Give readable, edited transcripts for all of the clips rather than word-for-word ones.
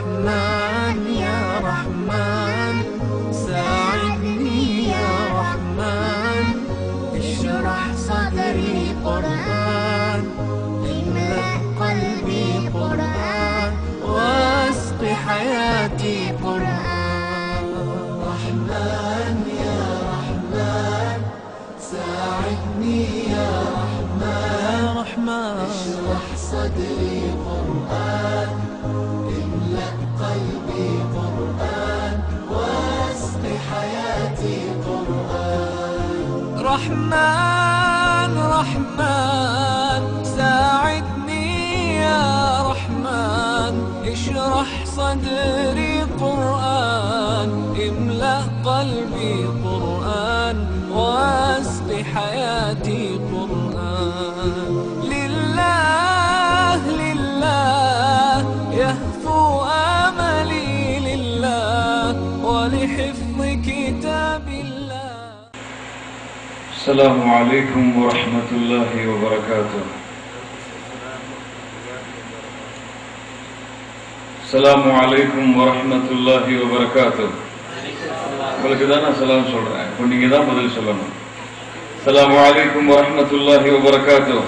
رحمن يا رحمن ساعدني يا رحمن اشرح صدري قرآن املأ قلبي قرآن واسق حياتي قرآن رحمن يا رحمن ساعدني يا رحمن اشرح صدري قرآن املأ قلبي قرآن واسق حياتي قرآن رحمن رحمن ساعدني يا رحمن اشرح صدري قرآن املأ قلبي قرآن واسق حياتي قرآن لله لله يهفو آملي لله ولحفظ كتاب الله. السلام عليكم ورحمة الله وبركاته. السلام عليكم ورحمة الله وبركاته. உங்களுக்கு தான் நான் சலாம் சொல்றேன், இப்போ நீங்க தான் பதில் சொல்லணும். السلام عليكم ورحمة الله وبركاته.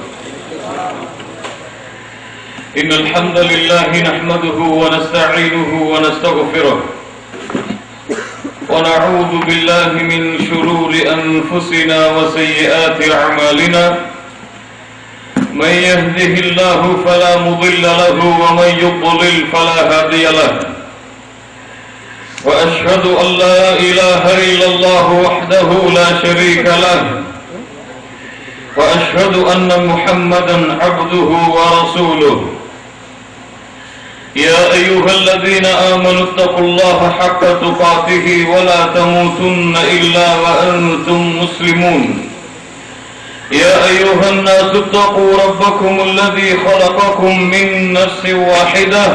إن الحمد لله نحمده ونستعينه ونستغفره ونعوذ بالله من شرور أنفسنا وسيئات أعمالنا من يهده الله فلا مضل له ومن يضلل فلا هادي له وأشهد أن لا إله إلا الله وحده لا شريك له وأشهد أن محمدا عبده ورسوله. يا أيها الذين آمنوا اتقوا الله حق تقاته ولا تموتن إلا وأنتم مسلمون. يا أيها الناس اتقوا ربكم الذي خلقكم من نفس واحدة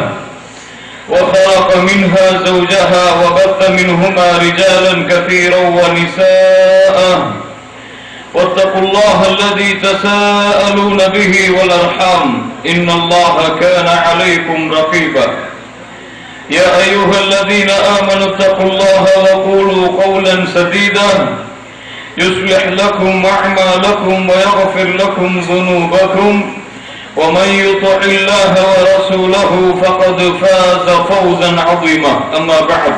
وخلق منها زوجها وبث منهما رجالا كثيرا ونساء واتقوا الله الذي تساءلون به والأرحام إن الله كان عليكم رقيبا. يا أيها الذين آمنوا اتقوا الله وقولوا قولا سديدا يصلح لكم أعمالكم ويغفر لكم ذنوبكم ومن يطع الله ورسوله فقد فاز فوزا عظيما. أما بعد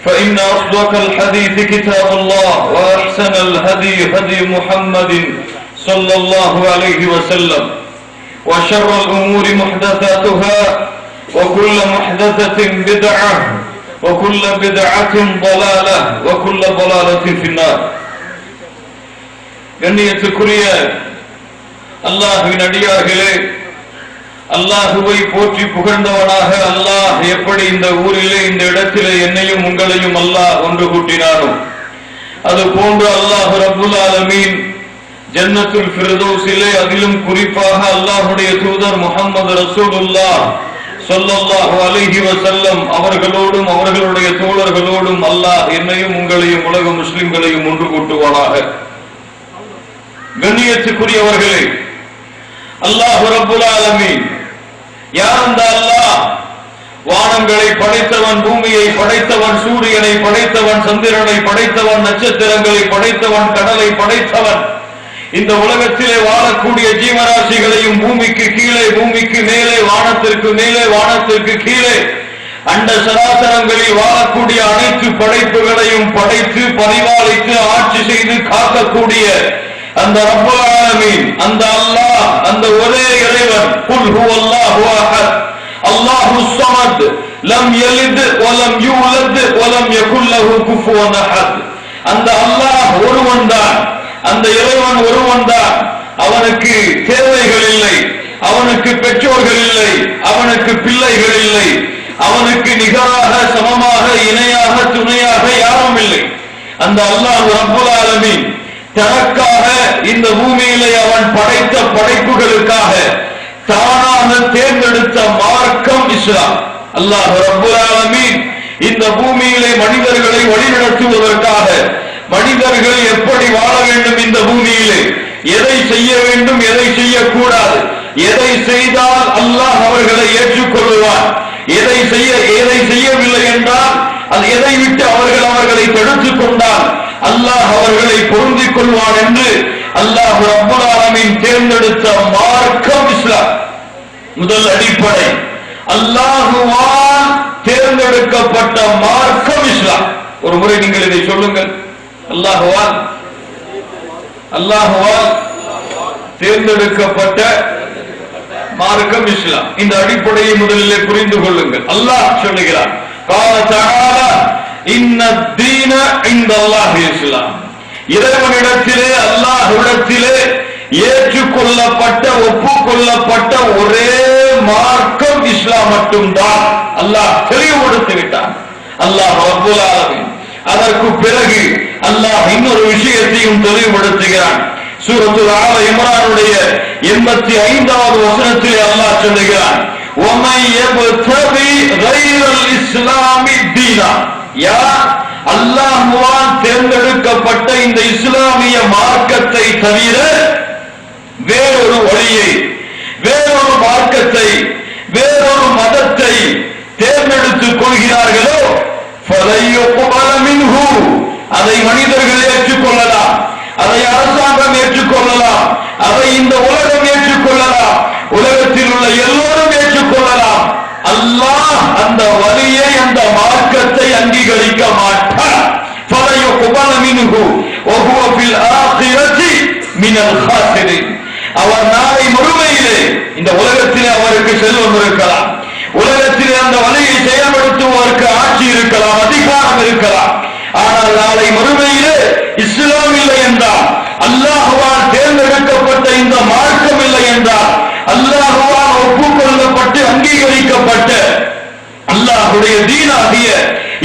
فإن أصدق الحديث كتاب الله وأحسن الهدي هدي محمد صلى الله عليه وسلم وشر الأمور محدثاتها وكل محدثة بدعة وكل بدعة ضلالة وكل ضلالة في النار. கண்ணியத்துக்குரிய அல்லாஹ்வின் அடியார்களே, அல்லாஹுவை போற்றி புகழ்ந்தவனாக அல்லாஹ் எப்படி இந்த ஊரிலே இந்த இடத்திலே என்னையும் உங்களையும் அல்லாஹ் ஒன்று கூட்டினானோ அது போன்று அல்லாஹ் ரப்புல் ஆலமீன் ஜன்னத்துல் ஃபிர்தௌஸிலே அதிலும் குறிப்பாக அல்லாஹ்வுடைய தூதர் முஹம்மது ரசூலுல்லாஹ் ஸல்லல்லாஹு அலைஹி வஸல்லம் அவர்களோடும் அவர்களுடைய தோழர்களோடும் அல்லாஹ் என்னையும் உங்களையும் உலக முஸ்லிம்களையும் ஒன்று கூட்டுவானாக. கண்ணியத்துக்குரியவர்களே, அல்லாஹ் ரப்புல் ஆலமீன் யார் அந்த அல்லாஹ்? வானங்களை படைத்தவன், பூமியை படைத்தவன், சூரியனை படைத்தவன், சந்திரனை படைத்தவன், நட்சத்திரங்களை படைத்தவன், கடலை படைத்தவன், இந்த உலகத்திலே வாழக்கூடிய ஜீவராசிகளையும் பூமிக்கு கீழே, பூமிக்கு மேலே, வானத்திற்கு மேலே, வானத்திற்கு கீழே, அண்ட சராசரங்களில் வாழக்கூடிய அனைத்து படைப்புகளையும் படைத்து பரிபாலித்து ஆட்சி செய்து காக்கக்கூடிய அந்த ரப்பல் ஆலமீன், அந்த அல்லாஹ், அந்த ஒரே இறைவன், குல் ஹுவல்லாஹு அஹத் அல்லாஹுஸ் ஸமத் லம் யலித் வலம் யூலத் வலம் யகுல் லஹு குஃபுவன் அஹத். அந்த அல்லாஹ் ஒருவன் தான், அந்த இறைவன் ஒருவன் தான். அவனுக்கு தேவைகள் இல்லை, அவனுக்கு பெற்றோர்கள் இல்லை, அவனுக்கு பிள்ளைகள் இல்லை, அவனுக்கு நிகராக சமமாக இணையாக துணையாக யாரும் இல்லை. அந்த அல்லாஹ் ரப்பல் ஆலமீன் தனக்காக இந்த பூமியிலே அவன் படைத்த படைப்புகளுக்காக தானாக தேர்ந்தெடுத்த மார்க்கம் இஸ்லாம். அல்லாஹ் ரப்பல் ஆலமீன் இந்த பூமியிலே மனிதர்களை வழிநடத்துவதற்காக, மனிதர்கள் எப்படி வாழ வேண்டும் இந்த பூமியிலே, எதை செய்ய வேண்டும் எதை செய்யக்கூடாது, எதை செய்தால் அல்லாஹ் அவர்களை ஏற்றுக்கொள்வான், எதை எதை செய்யவில்லை என்றால் அது எதை விட்டு அவர்களை தடுத்துக் கொண்டால் அல்லாஹ் அவர்களை பொருந்திக் கொள்வான் என்று அல்லாஹ் ரப்பல் ஆலமீன் தேர்ந்தெடுத்த மார்க்கம் இஸ்லாம். முதல் அடிப்படை அல்லாஹ்வால் தேர்ந்தெடுக்கப்பட்ட மார்க்கம் இஸ்லாம். ஒரு முறை நீங்கள் இதை சொல்லுங்கள். அல்லாஹ்வால் தேர்ந்தெடுக்கப்பட்ட மார்க்கம் இஸ்லாம். இந்த அடிப்படையை முதலிலே புரிந்து கொள்ளுங்கள். அல்லாஹ் சொல்லுகிறார், قال تعالى ان الدين عند الله الاسلام. இறைவனிடத்திலே அல்லாஹ்விடத்திலே ஏற்றுக்கொள்ளப்பட்ட ஒப்புக்கொள்ளப்பட்ட ஒரே மார்க்கம் இஸ்லாம் மட்டும்தான். அல்லாஹ் தெளிவுபடுத்தி விட்டான். அல்லாஹ் ரப்பல் ஆலமீன் அதற்கு பிறகு அல்லாஹ் இன்னொரு விஷயத்தையும் தெளிவுபடுத்துகிறான். சூரத்துல் ஆல இம்ரானுடைய 85வது வசனத்திலே அல்லாஹ் சொல்லுகிறான், وَمَن يَبْتَغِي غَيْرَ الْإِسْلَامِ دِينًا. யார் அல்லாஹ்வால் தேர்ந்தெடுக்கப்பட்ட இந்த இஸ்லாமிய மார்க்கத்தை தவிர வேறொரு வழியை, வேறொரு மார்க்கத்தை, வேறொரு மதத்தை தேர்ந்தெடுத்துக் கொள்கிறார்களோ فَلَن يُقْبَلَ مِنْهُ. அதை மனிதர்கள் ஏற்றுக்கொள்ளலாம், அதை அரசாங்கம் ஏற்றுக்கொள்ளலாம், அதை இந்த உலகம் ஏற்றுக்கொள்ளலாம், உலகத்தில் உள்ள எல்லோரும் ஏற்றுக்கொள்ளலாம். அல்லாஹ் அந்த வழியை, அந்த மார்க்கத்தை அங்கீகரிக்க மாட்டார். فَلَن يُقْبَلَ مِنْهُ وَهُوَ فِي الْآخِرَةِ مِنَ الْخَاسِرِينَ. அவர் நாளை மறுமையிலே, இந்த உலகத்திலே அவருக்கு செல்வம் இருக்கலாம், உலகத்திலே அந்த வழியை செயல்படுத்துவதற்கு ஆட்சி இருக்கலாம், அதிகாரம் இருக்கலாம், ஆனால் நாளை மறுமையிலே இஸ்லாம் இல்லை என்றால், அல்லாஹ்வால் தேர்ந்தெடுக்கப்பட்ட இந்த மார்க்கம் இல்லை என்றால், அல்லாஹ்வால் ஒப்புக்கொள்ளப்பட்டு அங்கீகரிக்கப்பட்ட அல்லாஹ்வுடைய தீனாகிய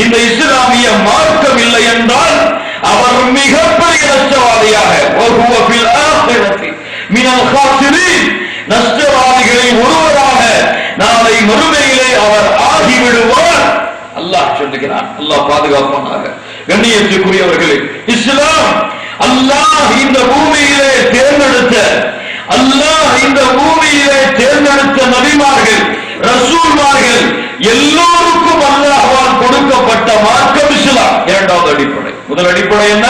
இந்த இஸ்லாமிய மார்க்கம் இல்லை என்றால் அவர் மிகப்பெரிய நஷ்டவாதியாக, وَهُوَ فِي الْآخِرَةِ مِنَ الْخَاسِرِينَ, நஷ்டவாதிகளில் ஒருவராக நாளை மறுமையிலே அவர் ஆகிவிடுவார். அல்லாஹ் சொல்லுகிறான். அல்லாஹ் பாதுகாப்பானாக. கண்ணியத்துக்குரியவர்களே, இஸ்லாம் அல்லாஹ் இந்த பூமியிலே தேர்ந்தெடுத்த, அல்லாஹ் இந்த பூமியிலே தேர்ந்தெடுத்த நபிமார்கள், ரசூல்மார்கள் எல்லோருக்கும் அல்லாஹ்வால் கொடுக்கப்பட்ட மார்க்கம் இஸ்லாம். இரண்டாவது அடிப்படை. முதல் அடிப்படை என்ன?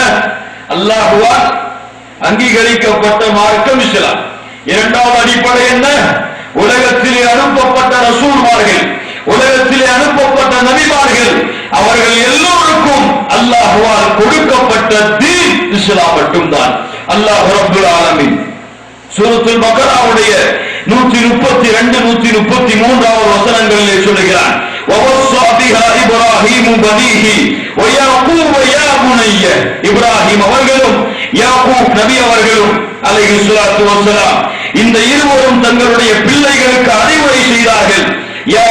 அல்லாஹ்வால் அங்கீகரிக்கப்பட்ட மார்க்கம் இஸ்லாம். இரண்டாவது அடிப்படை என்ன? உலகத்திலே அனுப்பப்பட்ட ரசூல்மார்கள், உலகத்திலே அனுப்பப்பட்ட நபிமார்கள், அவர்கள் எல்லோருக்கும் அல்லாஹ்வால் கொடுக்கப்பட்ட தீன் இஸ்லாம் மட்டும்தான். அல்லாஹ் ரப்பல் ஆலமீன் சூரத்துல் பக்ராவுடைய 132 133வது வசனங்களிலே சொல்கிறான், وَوَصَّى بِهَا إِبْرَاهِيمُ بَنِيهِ وَيَعْقُوبُ يَا بُنَيَّ. இப்ராஹிம் அவர்களும் யாக்கூப் நபி அவர்களும் அலைஹிஸ்ஸலாத்து வஸ்ஸலாம் இந்த இருவரும் தங்களுடைய பிள்ளைகளுக்கு அறிவுரை செய்தார்கள். யா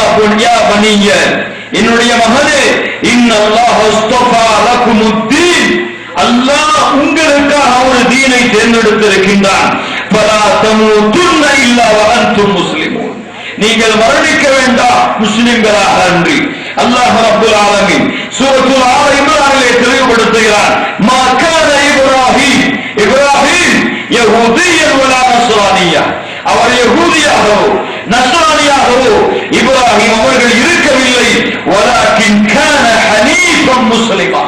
பனிய, என்னுடைய மகனே, இன்னல்லாஹ் அஸ்தஃபா லகுமுத்தீன், அல்லாஹ் உங்களுக்காக ஒரு தீனை தேர்ந்தெடுத்திருக்கின்றான். ஃபலா தமூதுன்ன இல்லா வஅன்தும் முஸ்லிமூன். நீங்கள் மரணிக்க வேண்டாம் முஸ்லிம்களாக அன்றி. அல்லாஹ் ரப்பல் ஆலமீன் சூரத்துல் ஆல இம்ரானிலே தெளிவுபடுத்துகிறார், மா கான இப்ராஹீம், இப்ராஹீம் யஹூதியன் வலா நஸ்ரானியா, அவர் யஹூதியாகவோ நஸ்ரானியாகவோ இப்ராஹிம் அவர்கள் இருக்கவில்லை. வலாக்கின் கான ஹனீஃபன் முஸ்லிமா,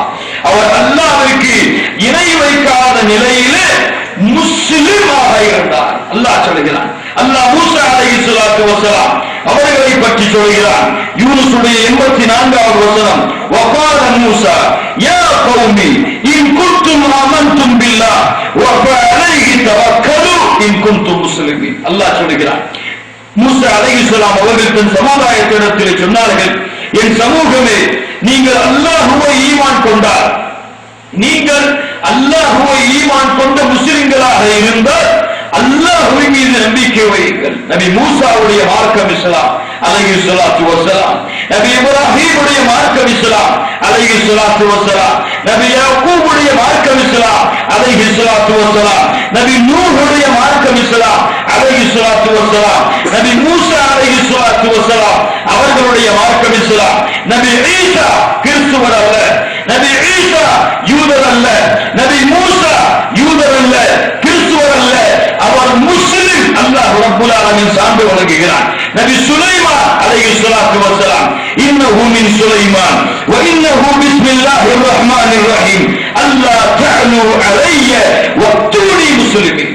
அவர் அல்லாஹ்வுக்கு இணை வைக்காத நிலையிலே முஸ்லிமாக இருந்தார். அல்லாஹ் சொல்கிறான். அல்லாஹ் மூசா அலைஹிஸ்ஸலாத்து வஸலாம் அவர்களை பற்றி சொல்கிறான். யூனுஸுடைய 84வது வசனம், வகால மூசா யா கௌமி இன் குன்தும் ஆமன்தும் பில்லாஹ் வ ஃபஅலைஹி தவக்கலு இன் குன்தும் முஸ்லிமீன். அல்லாஹ் சொல்கிறான். மூசா அலைஹிஸ்ஸலாம் அவர்கள் தன் சமுதாயத்திடத்திலே சொன்னார்கள், என் சமூகமே, நீங்கள் அல்லாஹ்வை ஈமான் கொண்டால், நீங்கள் அல்லாஹ்வை ஈமான் கொண்ட முஸ்லிம்களாக இருந்தால் அல்லாஹ்வின் மீது நம்பிக்கை வையுங்கள். நபி மூசாவுடைய மார்க்கம் இஸ்லாம் அலைஹிஸ்ஸலாத்து வஸ்ஸலாம், நபி இப்ராஹீமுடைய மார்க்கம் இஸ்லாம் அலைஹிஸ்ஸலாத்து வஸ்ஸலாம், நபி யாக்கூபுடைய மார்க்கம் இஸ்லாம் அலைஹிஸ்ஸலாத்து வஸ்ஸலாம், நபி நூஹுடைய மார்க்கம் இஸ்லாம் அலைஹிஸ்ஸலாத்து வஸ்ஸலாம், நபி மூசா அலைஹிஸ்ஸலாத்து வஸ்ஸலாம் அவர்களுடைய மார்க்கம் இஸ்லாம், நபி ஈசா கிறிஸ்துவர் அல்ல, நபி ஈசா யூதர் அல்ல, நபி மூசா யூதர் அல்ல, கிறிஸ்துவர் அல்ல, அவர் முஸ்லிம். அல்லாஹ் ரப்பல் ஆலமீன் சான்று வழங்குகிறார். நபி சுலைமான் அலைஹிஸ்ஸலாத்து வஸ்ஸலாம் இந்த سليمان وإنه بسم الله الرحمن الرحيم ألا تعلوا علي وأتوني مسلمين.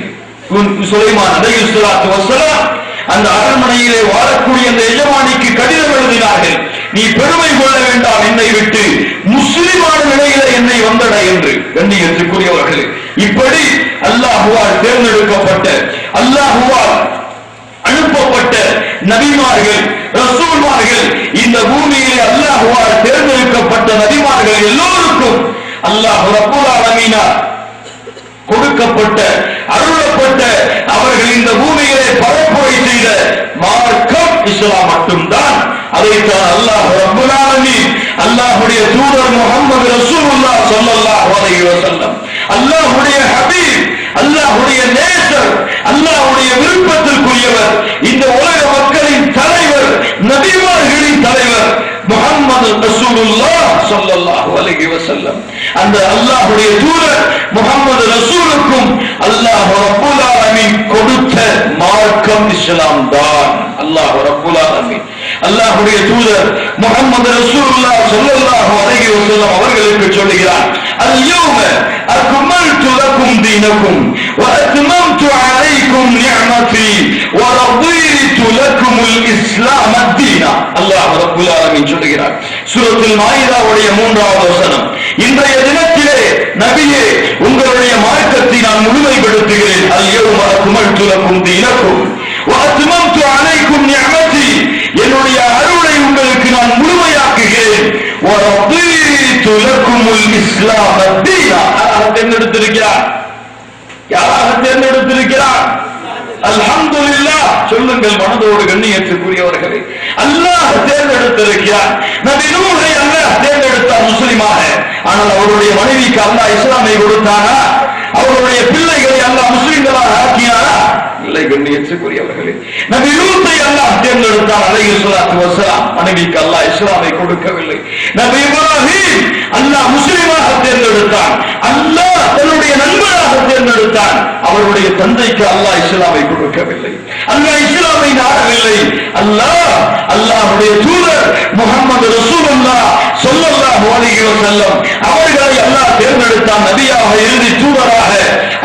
சுலைமான் அலைஹிஸ்ஸலாத்து வஸ்ஸலாம் அந்த அரண்மனையிலே வாழக்கூடிய அந்த எஜமானிக்கு கடிதம் எழுதினார்கள், நீ பெருமை கொள்ள வேண்டாம், என்னை விட்டு முஸ்லிமான நிலையில என்னை வந்தட என்று. கண்ணியத்துக்குரியவர்களே, இப்படி அல்லாஹ்வால் தேர்ந்தெடுக்கப்பட்ட, அல்லாஹ்வால் அனுப்பப்பட்ட நபிமார்கள், ரசூல்மார்கள், இந்த பூமியிலே அல்லாஹ்வால் தேர்ந்தெடுக்கப்பட்ட நபிமார்கள் எல்லோருக்கும் அல்லாஹ் ரப்பல் ஆலமீனார் கொடுக்கப்பட்ட, அருளப்பட்ட, அவர்கள் இந்த பூமியிலே பரப்புரை செய்த மார்க்கம் இஸ்லாம் மட்டும்தான். அதைத்தான் அல்லாஹ் ரப்பல் ஆலமீன் அல்லாஹ்வுடைய தூதர் முஹம்மது ரசூலுல்லாஹ் ஸல்லல்லாஹு அலைஹி வஸல்லம், அல்லாஹ்வுடைய ஹபீப், அல்லாஹ்வுடைய நேசர், அல்லாஹ்வுடைய விருப்பத்திற்குரியவர், இந்த உலக மக்களின் தலைவர், நபிமார்களின் தலைவர் முஹம்மது ரசூலுல்லாஹ் ஸல்லல்லாஹு அலைஹி வஸல்லம், அந்த அல்லாஹ்வுடைய தூதர் முஹம்மது ரசூலுக்கும் அல்லாஹ் ரப்பல் ஆலமீன் கொடுத்த மார்க்கம் இஸ்லாம் தான். அல்லாஹ் ரப்பல் ஆலமீன் அல்லாஹ்வுடைய தூதர் முஹம்மது ரசூலுல்லாஹ் ஸல்லல்லாஹு அலைஹி வஸல்லம் அவர்களுக்கு சொல்கிறார், அல்-யௌம அக்மல்து லக்கும் தீனக்கும் வ அத்மம்து அலைக்கும் நிஅமதி வ ரضيtu லக்கும் அல்-இஸ்லாம் தீனா. அல்லாஹ் ரப்பல் ஆலமீன் சொல்கிறார் சூரத்துல் மாயிதாவுடைய 3வது வசனம், இன்றைய தினத்திலே நபியே உங்களுடைய மார்க்கத்தை நான் முழுமைப்படுத்துகிறேன். அல்-யௌம அக்மல்து லக்கும் தீனக்கும் வ அத்மம்து அலைக்கும் நிஅமதி, என்னுடைய அருளை உங்களுக்கு நான் முழுமையாக்குகிறேன். வ ரضيtu லக்கும் அல்-இஸ்லாம் தீனா. யாராக தேர்ந்தெடுத்திருக்கிறார்? யாராக தேர்ந்தெடுத்திருக்கிறார்? அல்ஹம்துலில்லாஹ் சொல்லுங்கள் மனதோடு. கண்ணியத்துக்குரியவர்களே, அல்லாஹ் தேர்ந்தெடுத்திருக்கிறார். நபி நூஹை அல்லாஹ் தேர்ந்தெடுத்தார் முஸ்லிமாக. ஆனால் அவருடைய மனைவிக்கு அல்லாஹ் இஸ்லாமை கொடுத்தானா? அவருடைய பிள்ளைகளை அல்லாஹ் முஸ்லிம்களாக ஆக்கினாரா? இல்லை. கண்ணியத்துக்குரியவர்களே, நபி லூத்தை அல்லாஹ் தேர்ந்தெடுத்தார் அலைஹிஸ்ஸலாத்து வஸ்ஸலாம், மனைவிக்கு அல்லாஹ் இஸ்லாமை கொடுக்கவில்லை. நபி இப்ராஹீம் அல்லாஹ் முஸ்லிமாக தேர்ந்தெடுத்தான், அல்லாஹ் தன்னுடைய நண்பராக தேர்ந்தெடுத்தான். அவருடைய தந்தைக்கு அல்லாஹ் இஸ்லாமை கொடுக்கவில்லை, அல்லாஹ் இஸ்லாமை நாடவில்லை. அல்லாஹ்வுடைய தூதர் முஹம்மது ரசூலுல்லாஹ் ஸல்லல்லாஹு அலைஹி வஸல்லம் அவர்களை அல்லாஹ் தேர்ந்தெடுத்தான் நபியாக, இறுதி தூதராக.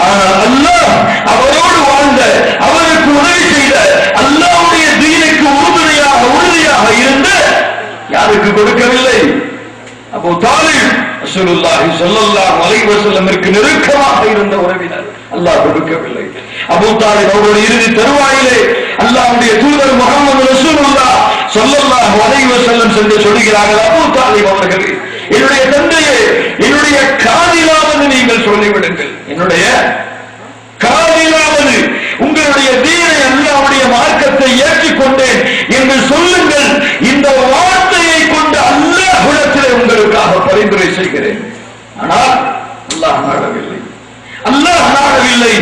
ஆனால் அல்லாஹ் அவரோடு வாழ்ந்த, அவருக்கு உதவி செய்த, அல்லாஹ்வுடைய தீனுக்கு உறுதியாக இருந்த யாருக்கு கொடுக்கவில்லை? அபூ தாலிப் ரசூலுல்லாஹி ஸல்லல்லாஹு அலைஹி வஸல்லமிற்கு நெருக்கமாக இருந்த உறவினர், அல்லாஹ் கொடுக்கவில்லை. அபூ தாலிப் அவருடைய இறுதி தருவாயிலே அல்லாஹ்வுடைய தூதர் முஹம்மது ரசூலுல்லாஹ் ஸல்லல்லாஹு அலைஹி வஸல்லம் சென்று சொல்கிறார்கள், அபூ தாலிப் அவர்களே, என்னுடைய தந்தையே, என்னுடைய காதிலாவது நீங்கள் சொல்லிவிடுங்கள், என்னுடைய காதிலாவது உங்களுடைய தீனை, அல்லாஹ்வுடைய மார்க்கத்தை ஏற்றுக்கொண்டேன் என்று சொல்லுங்கள். இந்த வார்த்தையை கொண்டு அல்லாஹ்விடத்திலே உங்களுக்காக பரிந்துரை செய்கிறேன். ஆனால் அல்லாஹ் நாடவில்லை, அல்லாஹ் நாடவில்லை.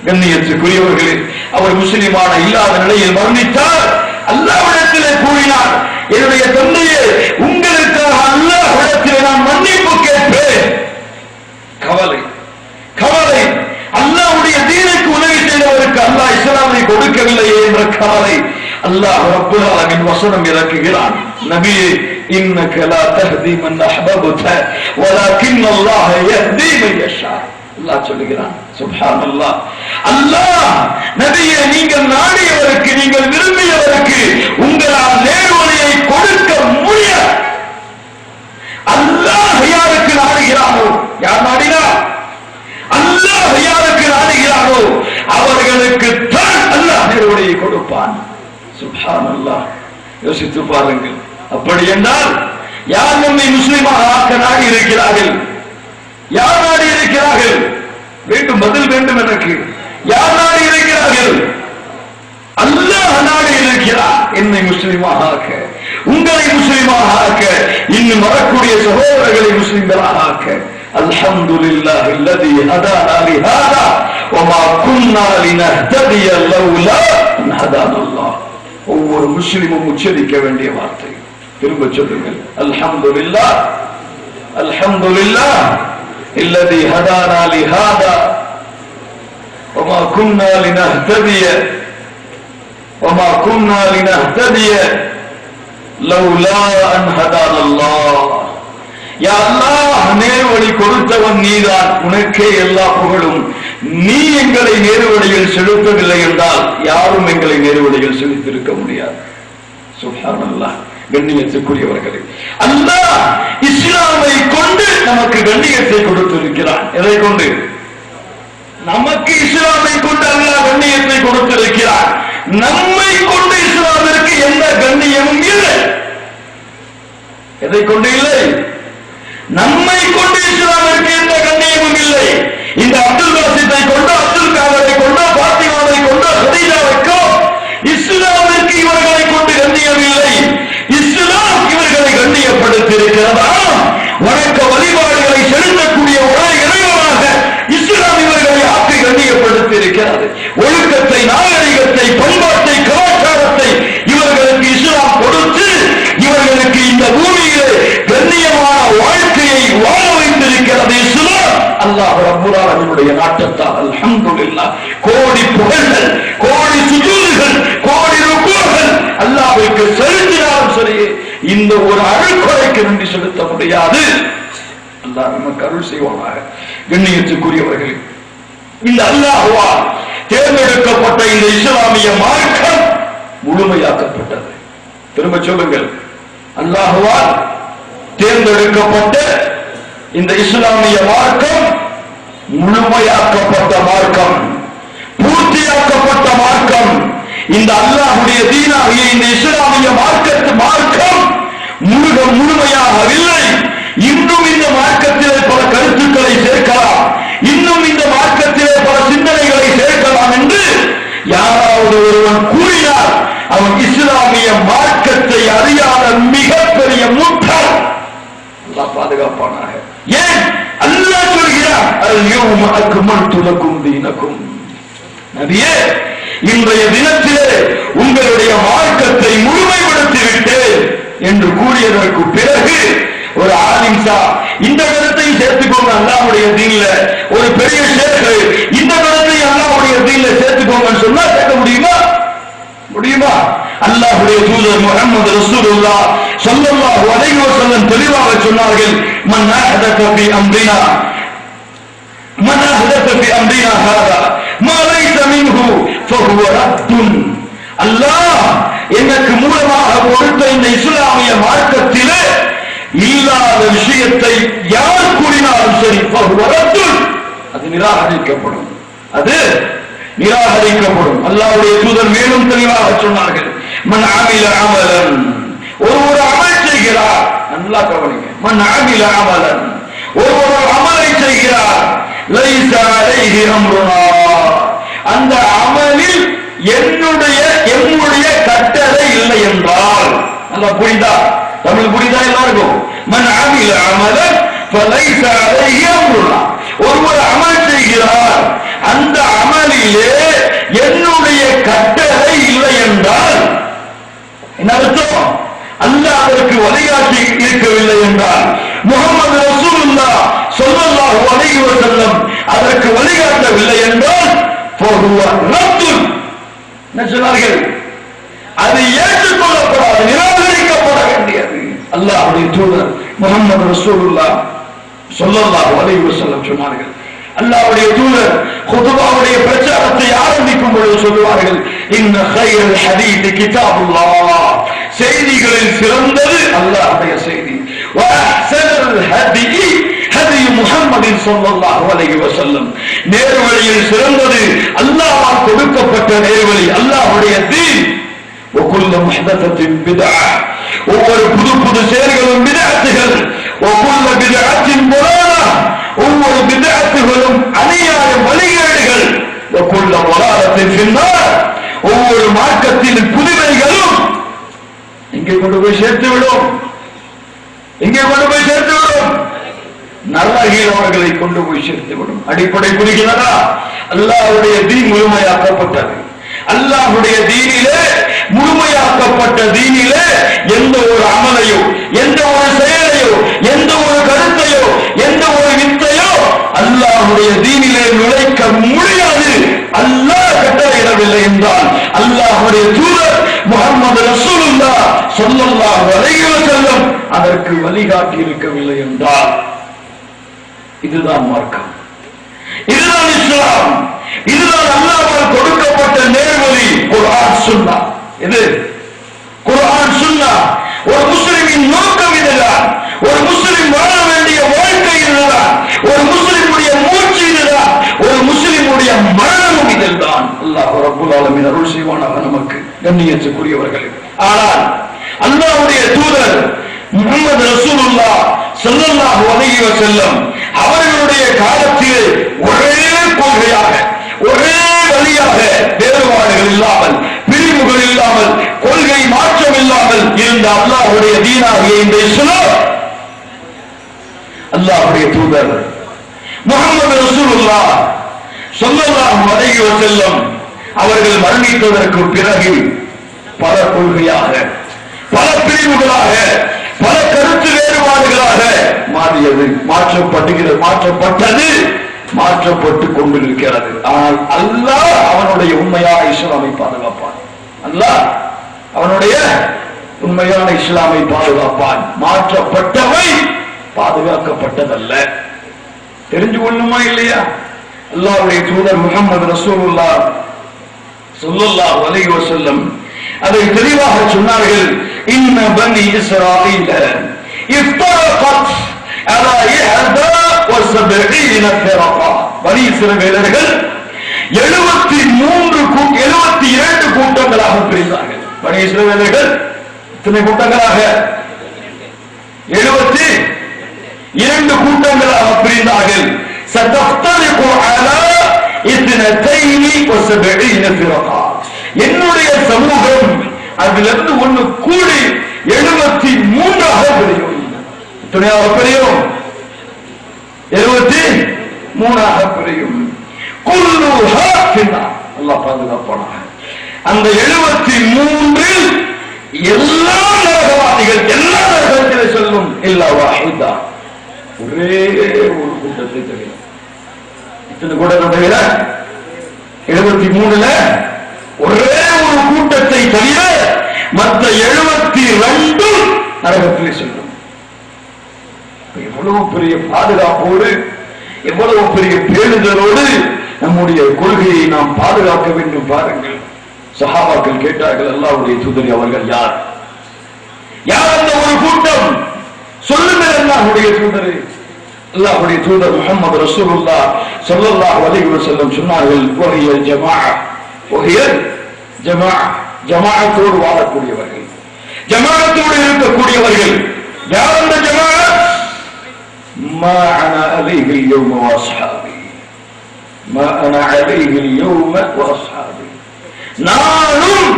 கண்ணியத்துக்குரியவர்களே, அவர் முஸ்லிமான இல்லாத நிலையில் மரணித்தார். அல்லாஹ்விடத்திலே கூறினார், என்னுடைய தந்தையே, உங்களுக்காக அல்லாஹ்விடத்திலே நான் மன்னிப்பு கேட்பேன். கவலை, கவலை. அல்லாஹ்வுடைய தீனுக்கு உதவி செய்தவருக்கு அல்லாஹ் இஸ்லாமை கொடுக்கவில்லை என்ற கவலை. அல்லாஹ் ரப்பல் ஆலமீன் வசனம் இறக்குகிறான், நபியே, இன்னக லா தஹ்தி மன் அஹ்பப்த வலக்கின் அல்லாஹ் யஹ்தி மன் யஷா. அல்லாஹ் சொல்லுகிறான், சுப்ஹானல்லாஹ். அல்லாஹ் நபியே, நீங்கள் நாடியவருக்கு, நீங்கள் விரும்பியவருக்கு உங்களால் நேர்வழியை கொடுக்க முடியாது. அல்லாஹ் யாருக்கு நாடுகிறானோ, யார் நாடினார்? அல்லாஹ் யாருக்கு நாடுகிறானோ அவர்களுக்கு தான் அல்லாஹ் நேர்வழியை கொடுப்பான். சுப்ஹானல்லாஹ். யோசித்து பாருங்கள். அப்படி என்றால் யார் நம்மை முஸ்லிமாக ஆக்க நாடி இருக்கிறார்கள்? யார் நாடி இருக்கிறார்கள்? வேண்டும், பதில் வேண்டும் எனக்கு. யார் நாடி இருக்கிறார்கள்? அல்லாஹ் நாடி இருக்கிறார் என்னை முஸ்லிமாக ஆக்க, உங்களை முஸ்லிமாக ஆக்க, இன்னும் வரக்கூடிய சகோதரர்களை முஸ்லிம்களாக ஆக்க. அல்ஹம்துலில்லாஹ் அல்லதி ஹதானா லிஹாதா வமா குன்னா லினஹ்ததிய லௌலா அன் ஹதானல்லாஹ். ஒவ்வொரு முஸ்லிமும் உச்சரிக்க வேண்டிய வார்த்தை. திரும்ப சொல்லுங்கள், அல்ஹம்துலில்லாஹ், அல்ஹம்துலில்லாஹ் அல்லதி ஹதானா லிஹாதா வமா குன்னா லினஹ்ததிய லவ்லா அன் ஹதானல்லாஹ், யா அல்லாஹ் நேர்வழி கொடுத்தவன் நீதான், உனக்கே எல்லா புகழும். நீ எங்களை நேர்வழியில் செலுத்தவில்லை என்றால் யாரும் எங்களை நேர்வழியில் செலுத்திருக்க முடியாது. சுப்ஹானல்லாஹ். கண்ணியத்துக்குரியவர்களே, அல்லாஹ் இஸ்லாமை கொண்டு நமக்கு கண்ணியத்தை கொடுத்திருக்கிறான். எதை கொண்டு? நமக்கு இஸ்லாமை கொண்டு அல்லாஹ் கண்ணியத்தை கொடுத்திருக்கிறான். நம்மை கொண்டு இஸ்லாமிற்கு எந்த கண்ணியமும் இல்லை. எதை கொண்டு இல்லை? நம்மை கொண்டு இஸ்லாமிற்கு எந்த கண்ணியமும் இல்லை. இந்த அப்துல் பாசித்தை கொண்டு, அப்துல் காதரை கொண்டு, பாத்திமாவை கொண்டு, ஹதீஜாவுக்கோ இஸ்லாமிற்கு இவர்களை கொண்டு கண்ணியம் இல்லை. இஸ்லாம் இவர்களை கண்ணியப்படுத்தியிருக்கிறதா? வணக்க வழிபாடுகளை செலுத்தக்கூடிய ஒரே இறைவனாக இஸ்லாம் இவர்களை ஆக்கி கண்ணியப்படுத்தி இருக்கிறது. ஒழுக்கத்தை, நாகரிகத்தை, பண்பாட்டை, கலாச்சாரத்தை இவர்களுக்கு இஸ்லாம் கொடுத்து இவர்களுக்கு இந்த பூமியிலே கண்ணியமான வாழ்க்கையை வாழ வைத்திருக்கிறது இஸ்லாம். அல்லாஹ் ரப்பல் ஆலமீனுடைய நாட்டத்தால் அல்ஹம்துலில்லாஹ் கோடி புகழ்கள், கோடி சுஜூதுகள், கோடி ருக்கூகள் அல்லாஹ்வுக்கு செலுத்தினாலும் சரி, இந்த ஒரு அழுக்குறைக்கு நன்றி செலுத்த முடியாது. அல்லாஹ் நமக்கு அருள் செய்வானாக. கண்ணியத்துக்குரியவர்களே, இந்த அல்லாஹ்வால் தேர்ந்தெடுக்கப்பட்ட இந்த இஸ்லாமிய மார்க்கம் முழுமையாக்கப்பட்டது. திரும்ப சொல்லுங்கள், அல்லாஹ்வால் தேர்ந்தெடுக்கப்பட்ட இந்த இஸ்லாமிய மார்க்கம் முழுமையாக்கப்பட்ட மார்க்கம், பூர்த்தியாக்கப்பட்ட மார்க்கம். இந்த அல்லாஹ்வுடைய தீனாகிய இந்த இஸ்லாமிய மார்க்கம் முழுமையாகவில்லை. இன்னும் இந்த மார்க்கத்திலே பல கருத்துக்களை சேர்க்கலாம், இன்னும் இந்த மார்க்கத்திலே பல சிந்தனைகளை சேர்க்கலாம் என்று யாராவது ஒருவன் கூறினார், அவன் இஸ்லாமிய மார்க்கத்தை அறியாத மிகப்பெரிய முட்டாள். அல்லாஹ் பாதுகாப்பானாக. ஏன்? அல்லாஹ் சொல்கிறார், அல்-யௌம அக்மல்து லக்கும் தீனக்கும். நபியே, இன்றைய தினத்திலே உங்களுடைய மார்க்கத்தை முழுமைப்படுத்திவிட்டேன் என்று கூறியதற்கு பிறகு ஒரு ஆலிம் சாஹ் இந்த கருத்தை சேர்த்துக்கோங்க அல்லாஹ்வுடைய தீன்ல, ஒரு பெரிய ஷேக் இந்த கருத்தை அல்லாஹ்வுடைய தீன்ல சேர்த்துக்கோங்கன்னு சொன்னா கேட்க முடியுமா? முடியுமா? அல்லாஹ்வுடைய தூதர் முஹம்மது ரசூலுல்லாஹ் ஸல்லல்லாஹு அலைஹி வஸல்லம் தெளிவாக சொன்னார்கள், மன் அஹதத ஃபீ அம்ரினா ஹாதா மா லைஸ மின்ஹு ஃபஹுவ ரத்துன். அல்லாஹ் எனக்கு மூலமாக கொடுத்த இந்த இஸ்லாமிய மார்க்கத்திலே இல்லாத விஷயத்தை யார் கூறினாலும் சரி, ஃபஹுவ ரத்துன், அது நிராகரிக்கப்படும், அது நிராகரிக்கப்படும். அல்லாஹ்வுடைய தூதர் மேலும் தெளிவாக சொன்னார்கள், மன் அமில அமலன், ஒரு அமல் செய்கிறார், நல்லா கவனிங்க, மன் அமில அமலன், ஒரு அமலை செய்கிறார், லைஸ அலைஹி அம்ருனா, அந்த அமலில் எம்முடைய கட்டளை இல்லை என்றால், நல்லா புரியுதா? தமிழ் புரியுதா எல்லாருக்கும்? மன் அமில அமலன் ஃபலைஸ அலைஹி அம்ருனா, ஒருவர் அமல் செய்கிறார், அந்த அமலிலே என்னுடைய கட்டளை இல்லை என்றால் என்ன அர்த்தம்? அல்லாஹ் அதற்கு வழிகாட்டி இருக்கவில்லை என்றால், முஹம்மது ரசூலுல்லாஹ் ஸல்லல்லாஹு அலைஹி வஸல்லம் அதற்கு வழிகாட்டவில்லை என்றால் ஃபஹுவ ரத்துன். என்ன சொன்னார்கள்? அது ஏற்றுக்கொள்ளப்படாது, நிராகரிக்கப்பட வேண்டியது. அல்லாஹ்வுடைய தூதர் முஹம்மது ரசூலுல்லாஹ் ஸல்லல்லாஹு அலைஹி வஸல்லம் சொன்னார்கள். அல்லாஹ்வுடைய தூதர் குதுபாவுடைய பிரச்சாரத்தை ஆரம்பிக்கும் பொழுது சொல்வார்கள், இன்ன கைரல் ஹதீஸ் கிதாபுல்லாஹ், செய்திகளில் சிறந்தது அல்லாஹ்வுடைய செய்தி. வ அஹ்ஸனுல் ஹதீ ஹதீ முஹம்மதின் ஸல்லல்லாஹு அலைஹி வஸல்லம், நேர்வழியில் சிறந்தது அல்லாஹ்வால் கொடுக்கப்பட்ட நேர்வழி, அல்லாஹ்வுடைய தீன். வ குல்லு முஹ்தஸத்தின் பித்அ, ஒவ்வொரு புது செயல்களும் பித்அத்துகள். வ குல்லு பித்அத்தின் ضلالة, ஒவ்வொரு பித்அத்துகளும் அநியாய வழிகேடுகள். வ குல்லு ضلالةத்தின் ஃபின்னார், ஒவ்வொரு மார்க்கத்தின் புதுமைகளும் எங்கே கொண்டு போய் சேர்த்து விடும்? எங்கே கொண்டு போய் சேர்த்து விடும்? நரகில் அவர்களை கொண்டு போய் சேர்த்துவிடும். அடிப்படை புரிகிறதா? அல்லாஹ்வுடைய தீன் முழுமையாக்கப்பட்டது. அல்லாஹ்வுடைய தீனிலே, முழுமையாக்கப்பட்ட தீனிலே எந்த ஒரு அமலையோ, எந்த ஒரு செயலையோ, எந்த ஒரு கருத்தையோ, எந்த ஒரு வித்தையோ அல்லாஹ்வுடைய தீனிலே நுழைக்க முடியாது. அல்லாஹ் கட்டளையிடவில்லை என்றால், அல்லாஹ்வுடைய தூதர் முஹம்மது ரசூலுல்லாஹ் ஸல்லல்லாஹு அலைஹி வஸல்லம் அதற்கு வழிகாட்டி இருக்கவில்லை என்றால் இதுதான் மார்க்கம், இதுதான் இஸ்லாம், இதுதான் அல்லாஹ்வால் கொடுக்கப்பட்ட நேர்வழி. குர்ஆன் சுன்னா, இது குர்ஆன் சுன்னா. ஒரு முஸ்லிமின் நோக்கம் இதுதான், ஒரு முஸ்லிம் வாழ வேண்டிய வாழ்க்கை இதுதான், ஒரு முஸ்லிமுடைய மூச்சு இதுதான், ஒரு முஸ்லிமுடைய மரணமும் இதுதான். அல்லாஹ் ரப்பல் ஆலமீன் அருள் செய்வானாக நமக்கு கண்ணியத்துக்குரியவர்களே. ஆனால் அல்லாஹ்வுடைய தூதர் முஹம்மது ரசூலுல்லாஹ் ஸல்லல்லாஹு அலைஹி வஸல்லம் அவர்களுடைய காலத்தில் ஒரே கொள்கையாக, ஒரே வழியாக, வேறுபாடுகள் இல்லாமல், பிரிவுகள் இல்லாமல், கொள்கை மாற்றம் இல்லாமல் இருந்த அல்லாஹ்வுடைய தீனாகிய இந்த இஸ்லாம், அல்லாஹ்வுடைய தூதர் முஹம்மது ரசூலுல்லாஹ் ஸல்லல்லாஹு அலைஹி வஸல்லம் அவர்கள் மரணித்ததற்கு பிறகு பல கொள்கையாக, பல பிரிவுகளாக, பல கருத்து வேறுபாடுகளாக மாறியது, மாற்றப்பட்டது, மாற்றப்பட்டுக் கொண்டிருக்கிறது. ஆனால் அல்லாஹ் அவனுடைய உண்மையான இஸ்லாமை பாதுகாப்பான். அல்லாஹ் அவனுடைய உண்மையான இஸ்லாமை பாதுகாப்பான். மாற்றப்பட்டவை பாதுகாக்கப்பட்டதல்ல. தெரிஞ்சு கொள்ளுமா இல்லையா? அல்லாஹ்வுடைய தூதர் முஹம்மது ரசூலுல்லாஹ் ஸல்லல்லாஹு அலைஹி வஸல்லம் அதை தெளிவாக சொன்னார்கள். இன்ன பனி இஸ்ராயீல இஃப்தரகத் அலா 71 ஃபிரகா. பனி இஸ்ரவேலர்கள் 72 கூட்டங்களாக பிரிந்தார்கள். பனி இஸ்ரவேலர்கள் எத்தனை கூட்டங்களாக? 72 கூட்டங்களாக பிரிந்தார்கள். சதஃப்தரிகு அலா 72 ஃபிரகா. என்னுடைய சமூகம் அதிலிருந்து ஒன்று கூடி 73 பிரியும். எத்தனையாக பிரியும்? 73 பிரியும். குல்லுஹா ஃபின்னார். அல்லாஹ் பாதுகாப்பானாக. அந்த 73 எல்லா நரகவாதிகள் எல்லா நரகத்திலே செல்லும். இல்லா வாஹிதா, ஒரே ஒரு கூட்டத்தை தவிர. இத்தனை கூட்டத்தை தவிர 73ல ஒரே ஒரு கூட்டத்தை தவிர மற்ற 72 நரகத்திலே செல்லும். எவ்வளவு பெரிய பாதுகாப்போடு, எவ்வளவு பெரிய பேணுதலோடு நம்முடைய கொள்கையை நாம் பாதுகாக்க வேண்டும் பாருங்கள். சஹாபாக்கள் கேட்டார்கள், அல்லாஹ்வுடைய தூதரே அவர்கள் யார்? யார் அந்த ஒரு கூட்டம்? சொல்லுங்கள் அல்லாஹ்வுடைய தூதரே. அல்லாஹ்வுடைய தூதர் முஹம்மது ரசூலுல்லாஹ் ஸல்லல்லாஹு அலைஹி வஸல்லம் சொன்னார்கள், வஹிய ஜமாஅ, வஹிய ஜமாஅ, ஜமாஅத்தோடு வாழக்கூடியவர்கள், ஜமாஅத்தோடு இருக்கக்கூடியவர்கள். யார் அந்த ஜமாஅத்? மா அனா அலைஹி அல்-யௌம வ அஸ்ஹாபி, மா அனா அலைஹி அல்-யௌம வ அஸ்ஹாபி. நானும்,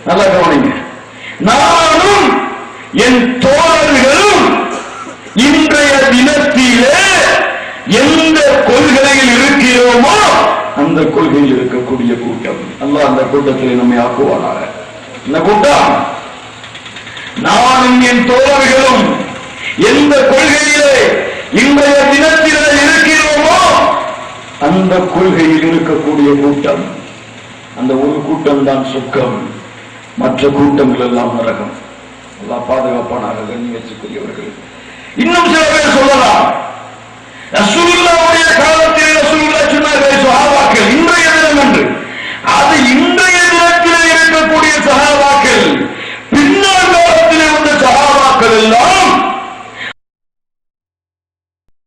நல்லா கவனிங்க, நானும் என் தோழர்களும் இன்றைய தினத்திலே எந்த கொள்கையில் இருக்கிறோமோ அந்த கொள்கையில் இருக்கக்கூடிய கூட்டம். அல்லாஹ் அந்த கூட்டத்தில் நம்மை ஆக்குவானாக. இந்த கூட்டம் நானும் என் தோழர்களும் எந்த கொள்கையிலே இன்றைய தினத்திலே இருக்கிறோமோ அந்த கொள்கையில் இருக்கக்கூடிய கூட்டம். அந்த ஒரு கூட்டம் தான் சொர்க்கம், மற்ற கூட்டங்கள் எல்லாம் நரகம். அல்லாஹ் பாதுகாப்பானாக. கண்ணியத்துக்குரியவர்கள், இன்னும் சில